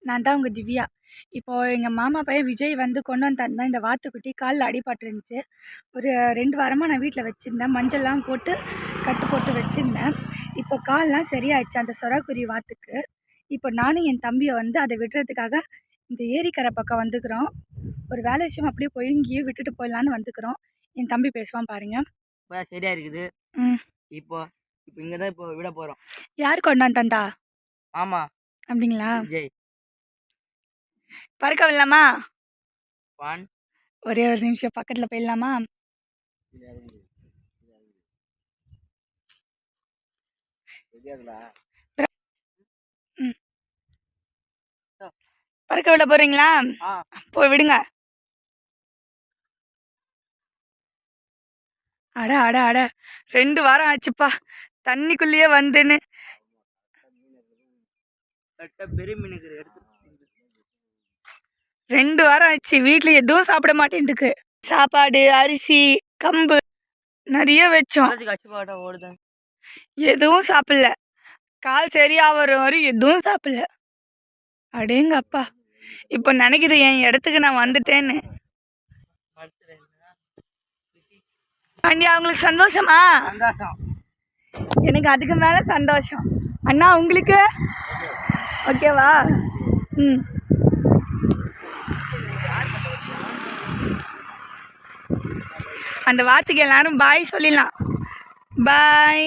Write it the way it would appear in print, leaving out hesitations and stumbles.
நான் தான் உங்கள் திவ்யா. இப்போது எங்கள் மாமா பையன் விஜய் வந்து கொண்டு வந்தாருந்தான் இந்த வாத்துக்குட்டி. காலில் அடிபட்டுருந்துச்சு. ஒரு 2 வாரமாக நான் வீட்டில் வச்சுருந்தேன். மஞ்சள்லாம் போட்டு கட்டு போட்டு வச்சுருந்தேன். இப்போ கால்லாம் சரியாயிடுச்சு அந்த சொராக்குருவி வாத்துக்கு. இப்போ நானும் என் தம்பியை வந்து அதை விடுறதுக்காக இந்த ஏரிக்கரை பக்கம் வந்துக்கிறோம். ஒரு வேலை விஷயம் அப்படியே போய் இங்கேயே விட்டுட்டு போயிடலான்னு வந்துக்கிறோம். என் தம்பி பேசுவான் பாருங்கள். இப்போ சரியா இருக்குது. இப்போ இங்கே தான் இப்போ விட போகிறோம். யார் கொண்டு தந்தா? ஆமாம். அப்படிங்களா? விஜய். பறக்க விடலாமா? ஒரே ஒரு நிமிஷம் பக்கத்தில் போயிடலாமா? பறக்க விட போறீங்களா? போய் விடுங்க. அட அட அட 2 வாரம் ஆச்சுப்பா தண்ணிக்குள்ளேயே வந்துன்னு. 2 வாரம் ஆச்சு. வீட்டில் எதுவும் சாப்பிட மாட்டேன்ட்டுக்கு. சாப்பாடு, அரிசி, கம்பு நிறைய வச்சோம். எதுவும் சாப்பிடல. கால் சரியாகிற வரையும் எதுவும் சாப்பிடல. அடேங்கப்பா. இப்போ நினைக்குது என் இடத்துக்கு நான் வந்துட்டேன்னு. ஆண்டி அவங்களுக்கு சந்தோஷமா? சந்தோஷம். எனக்கு அதுக்கு மேலே சந்தோஷம். அண்ணா உங்களுக்கு ஓகேவா? அந்த வார்த்தைக்கு எல்லாரும் பாய் சொல்லிடலாம். பாய்.